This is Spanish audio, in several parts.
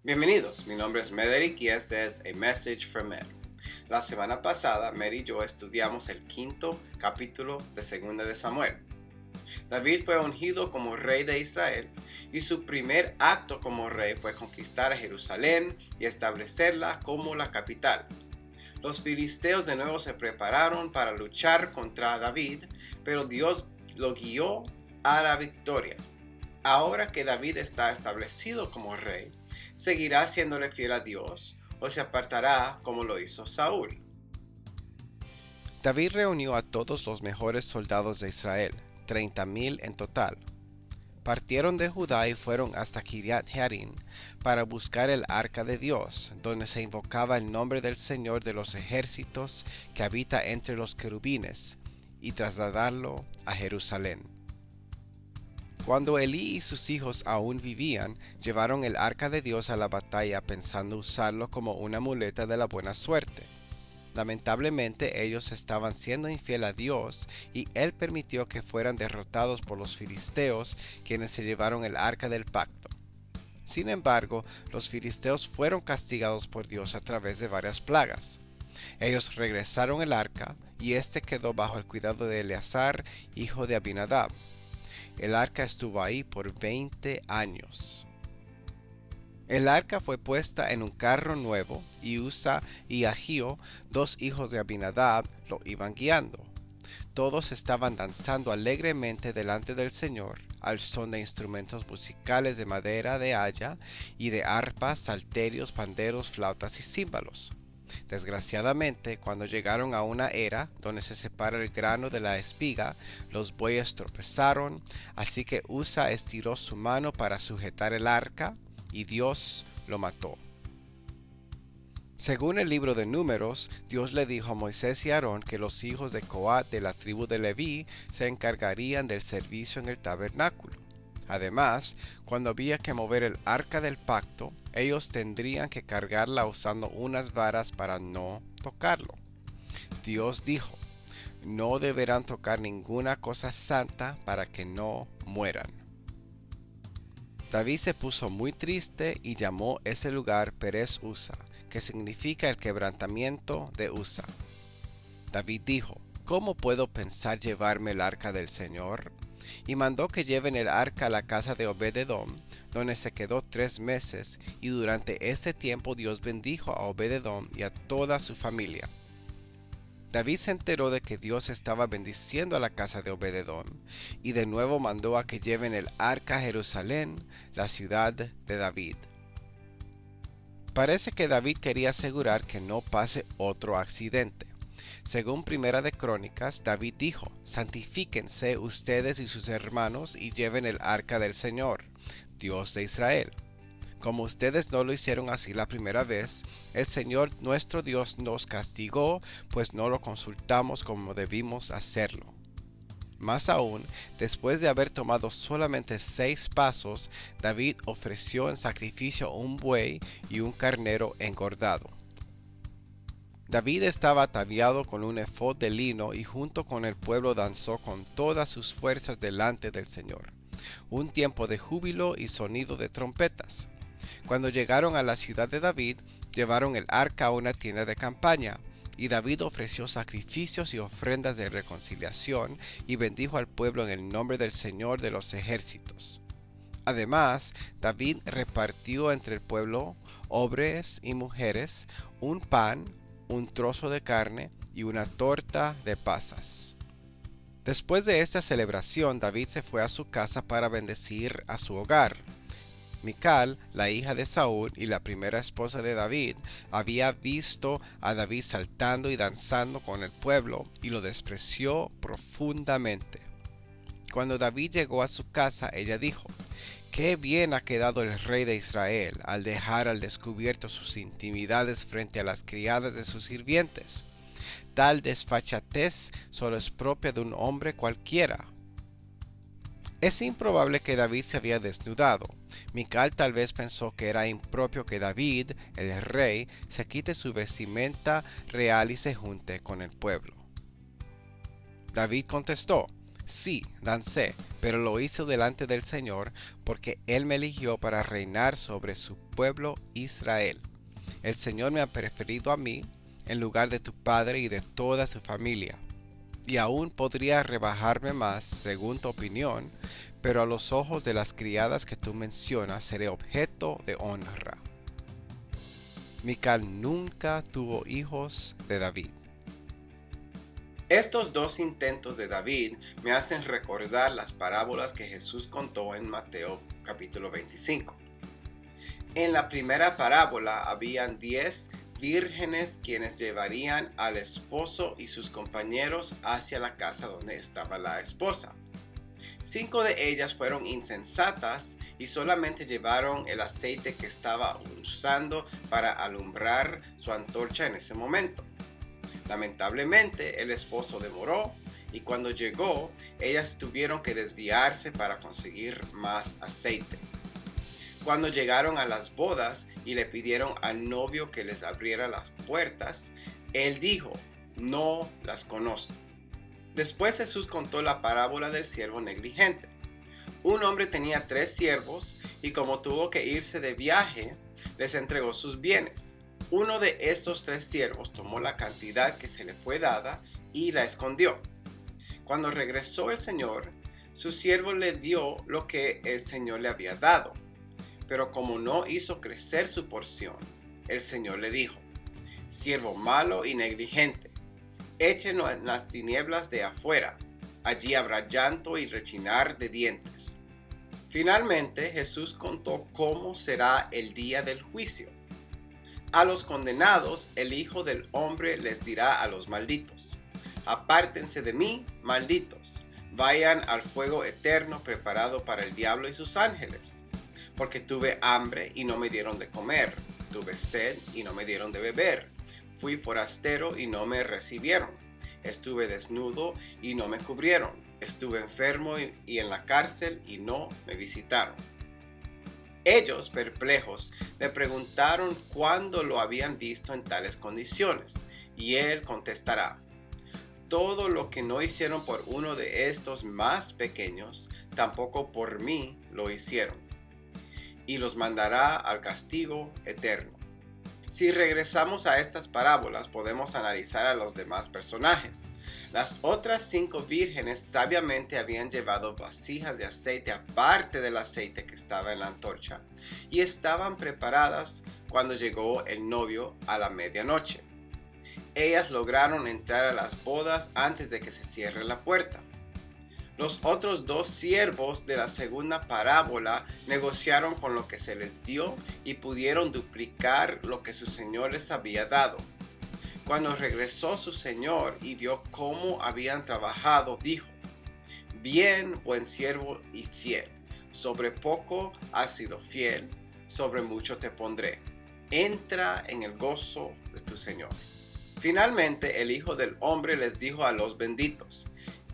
Bienvenidos, mi nombre es Mederick y este es A Message from Med. La semana pasada, Med y yo estudiamos el quinto capítulo de Segunda de Samuel. David fue ungido como rey de Israel y su primer acto como rey fue conquistar a Jerusalén y establecerla como la capital. Los filisteos de nuevo se prepararon para luchar contra David, pero Dios lo guió a la victoria. Ahora que David está establecido como rey, ¿seguirá siéndole fiel a Dios o se apartará como lo hizo Saúl? David reunió a todos los mejores soldados de Israel, 30,000 en total. Partieron de Judá y fueron hasta Kiriat Jearim para buscar el arca de Dios, donde se invocaba el nombre del Señor de los ejércitos que habita entre los querubines, y trasladarlo a Jerusalén. Cuando Elí y sus hijos aún vivían, llevaron el arca de Dios a la batalla pensando usarlo como una muleta de la buena suerte. Lamentablemente ellos estaban siendo infiel a Dios y Él permitió que fueran derrotados por los filisteos, quienes se llevaron el arca del pacto. Sin embargo, los filisteos fueron castigados por Dios a través de varias plagas. Ellos regresaron el arca y éste quedó bajo el cuidado de Eleazar, hijo de Abinadab. El arca estuvo ahí por 20 años. El arca fue puesta en un carro nuevo y Usa y Ahío, dos hijos de Abinadab, lo iban guiando. Todos estaban danzando alegremente delante del Señor, al son de instrumentos musicales de madera de haya y de arpas, salterios, panderos, flautas y címbalos. Desgraciadamente, cuando llegaron a una era donde se separa el grano de la espiga, los bueyes tropezaron, así que Usa estiró su mano para sujetar el arca, y Dios lo mató. Según el libro de Números, Dios le dijo a Moisés y Aarón que los hijos de Coat de la tribu de Leví se encargarían del servicio en el tabernáculo. Además, cuando había que mover el arca del pacto, ellos tendrían que cargarla usando unas varas para no tocarlo. Dios dijo, no deberán tocar ninguna cosa santa para que no mueran. David se puso muy triste y llamó ese lugar Perez Usa, que significa el quebrantamiento de Usa. David dijo, ¿cómo puedo pensar llevarme el arca del Señor? Y mandó que lleven el arca a la casa de Obed-edom, donde se quedó 3 meses, y durante este tiempo Dios bendijo a Obed-edom y a toda su familia. David se enteró de que Dios estaba bendiciendo a la casa de Obed-edom, y de nuevo mandó a que lleven el arca a Jerusalén, la ciudad de David. Parece que David quería asegurar que no pase otro accidente. Según Primera de Crónicas, David dijo, santifíquense ustedes y sus hermanos y lleven el arca del Señor, Dios de Israel. Como ustedes no lo hicieron así la primera vez, el Señor nuestro Dios nos castigó, pues no lo consultamos como debimos hacerlo. Más aún, después de haber tomado solamente 6 pasos, David ofreció en sacrificio un buey y un carnero engordado. David estaba ataviado con un efod de lino y junto con el pueblo danzó con todas sus fuerzas delante del Señor. Un tiempo de júbilo y sonido de trompetas. Cuando llegaron a la ciudad de David, llevaron el arca a una tienda de campaña, y David ofreció sacrificios y ofrendas de reconciliación y bendijo al pueblo en el nombre del Señor de los ejércitos. Además, David repartió entre el pueblo, hombres y mujeres, un pan, un trozo de carne y una torta de pasas. Después de esta celebración, David se fue a su casa para bendecir a su hogar. Mical, la hija de Saúl y la primera esposa de David, había visto a David saltando y danzando con el pueblo y lo despreció profundamente. Cuando David llegó a su casa, ella dijo, «Qué bien ha quedado el rey de Israel al dejar al descubierto sus intimidades frente a las criadas de sus sirvientes. Tal desfachatez solo es propia de un hombre cualquiera». Es improbable que David se había desnudado. Mical tal vez pensó que era impropio que David, el rey, se quite su vestimenta real y se junte con el pueblo. David contestó, Sí, dancé, pero lo hice delante del Señor, porque Él me eligió para reinar sobre su pueblo Israel. El Señor me ha preferido a mí, en lugar de tu padre y de toda tu familia. Y aún podría rebajarme más, según tu opinión, pero a los ojos de las criadas que tú mencionas seré objeto de honra. Mical nunca tuvo hijos de David. Estos dos intentos de David me hacen recordar las parábolas que Jesús contó en Mateo capítulo 25. En la primera parábola habían 10 vírgenes quienes llevarían al esposo y sus compañeros hacia la casa donde estaba la esposa. 5 de ellas fueron insensatas y solamente llevaron el aceite que estaba usando para alumbrar su antorcha en ese momento. Lamentablemente, el esposo demoró y cuando llegó, ellas tuvieron que desviarse para conseguir más aceite. Cuando llegaron a las bodas y le pidieron al novio que les abriera las puertas, él dijo, no las conozco. Después Jesús contó la parábola del siervo negligente. Un hombre tenía 3 siervos y como tuvo que irse de viaje, les entregó sus bienes. Uno de estos 3 siervos tomó la cantidad que se le fue dada y la escondió. Cuando regresó el Señor, su siervo le dio lo que el Señor le había dado. Pero como no hizo crecer su porción, el Señor le dijo, siervo malo y negligente, échenlo en las tinieblas de afuera, allí habrá llanto y rechinar de dientes. Finalmente Jesús contó cómo será el día del juicio. A los condenados el Hijo del Hombre les dirá a los malditos, apártense de mí, malditos, vayan al fuego eterno preparado para el diablo y sus ángeles. Porque tuve hambre y no me dieron de comer, tuve sed y no me dieron de beber, fui forastero y no me recibieron, estuve desnudo y no me cubrieron, estuve enfermo y en la cárcel y no me visitaron. Ellos, perplejos, le preguntaron cuándo lo habían visto en tales condiciones, y él contestará, todo lo que no hicieron por uno de estos más pequeños, tampoco por mí lo hicieron. Y los mandará al castigo eterno. Si regresamos a estas parábolas, podemos analizar a los demás personajes. Las otras 5 vírgenes sabiamente habían llevado vasijas de aceite aparte del aceite que estaba en la antorcha, y estaban preparadas cuando llegó el novio a la medianoche. Ellas lograron entrar a las bodas antes de que se cierre la puerta. Los otros 2 siervos de la segunda parábola negociaron con lo que se les dio y pudieron duplicar lo que su señor les había dado. Cuando regresó su señor y vio cómo habían trabajado, dijo, bien, buen siervo y fiel, sobre poco has sido fiel, sobre mucho te pondré. Entra en el gozo de tu señor. Finalmente el Hijo del Hombre les dijo a los benditos,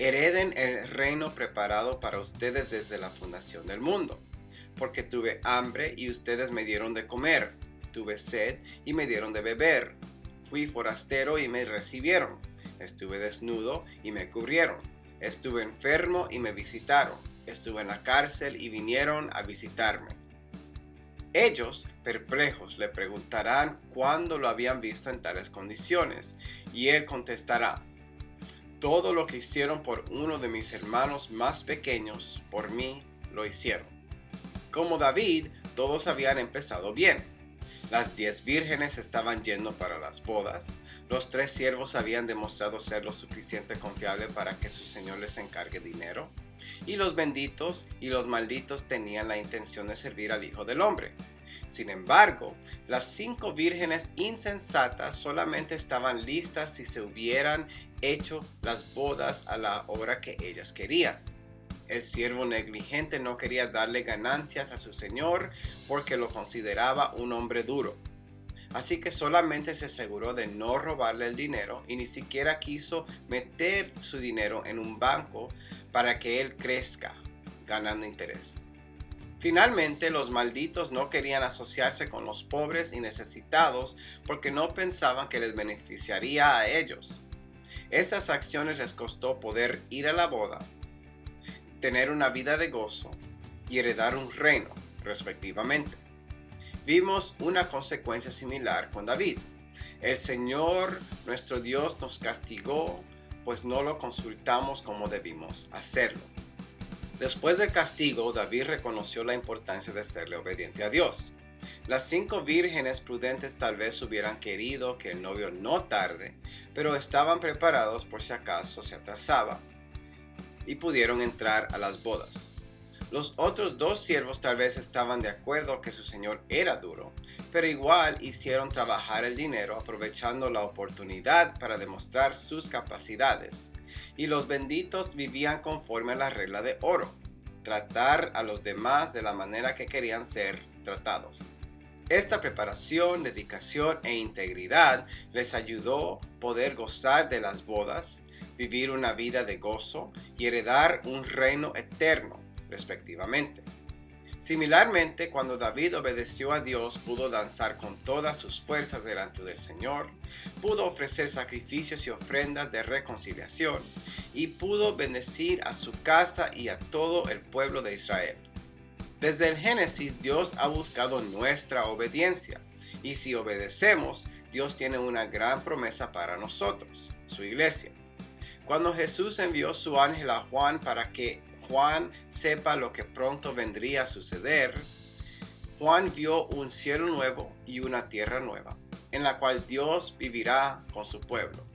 hereden el reino preparado para ustedes desde la fundación del mundo, porque tuve hambre y ustedes me dieron de comer, tuve sed y me dieron de beber, fui forastero y me recibieron, estuve desnudo y me cubrieron, estuve enfermo y me visitaron, estuve en la cárcel y vinieron a visitarme. Ellos, perplejos, le preguntarán cuándo lo habían visto en tales condiciones, y él contestará, todo lo que hicieron por uno de mis hermanos más pequeños, por mí lo hicieron. Como David, todos habían empezado bien. Las 10 vírgenes estaban yendo para las bodas. Los 3 siervos habían demostrado ser lo suficiente confiable para que su señor les encargue dinero. Y los benditos y los malditos tenían la intención de servir al Hijo del Hombre. Sin embargo, las 5 vírgenes insensatas solamente estaban listas si se hubieran hecho las bodas a la hora que ellas querían. El siervo negligente no quería darle ganancias a su señor porque lo consideraba un hombre duro. Así que solamente se aseguró de no robarle el dinero y ni siquiera quiso meter su dinero en un banco para que él crezca, ganando interés. Finalmente, los malditos no querían asociarse con los pobres y necesitados porque no pensaban que les beneficiaría a ellos. Esas acciones les costó poder ir a la boda, tener una vida de gozo y heredar un reino, respectivamente. Vimos una consecuencia similar con David. El Señor, nuestro Dios, nos castigó, pues no lo consultamos como debimos hacerlo. Después del castigo, David reconoció la importancia de serle obediente a Dios. Las 5 vírgenes prudentes tal vez hubieran querido que el novio no tarde, pero estaban preparados por si acaso se atrasaba y pudieron entrar a las bodas. Los otros 2 siervos tal vez estaban de acuerdo que su señor era duro, pero igual hicieron trabajar el dinero aprovechando la oportunidad para demostrar sus capacidades. Y los benditos vivían conforme a la regla de oro, tratar a los demás de la manera que querían ser tratados. Esta preparación, dedicación e integridad les ayudó a poder gozar de las bodas, vivir una vida de gozo y heredar un reino eterno, respectivamente. Similarmente, cuando David obedeció a Dios, pudo danzar con todas sus fuerzas delante del Señor, pudo ofrecer sacrificios y ofrendas de reconciliación, y pudo bendecir a su casa y a todo el pueblo de Israel. Desde el Génesis, Dios ha buscado nuestra obediencia, y si obedecemos, Dios tiene una gran promesa para nosotros, su iglesia. Cuando Jesús envió su ángel a Juan para que Juan sepa lo que pronto vendría a suceder, Juan vio un cielo nuevo y una tierra nueva, en la cual Dios vivirá con su pueblo.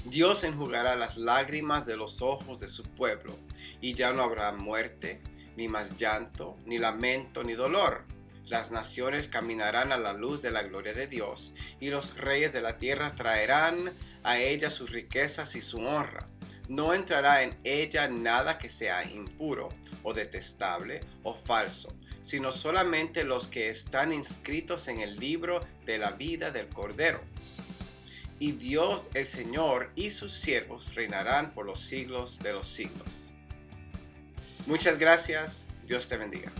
Dios enjugará las lágrimas de los ojos de su pueblo, y ya no habrá muerte, ni más llanto, ni lamento, ni dolor. Las naciones caminarán a la luz de la gloria de Dios, y los reyes de la tierra traerán a ella sus riquezas y su honra. No entrará en ella nada que sea impuro, o detestable, o falso, sino solamente los que están inscritos en el libro de la vida del Cordero. Y Dios el Señor y sus siervos reinarán por los siglos de los siglos. Muchas gracias. Dios te bendiga.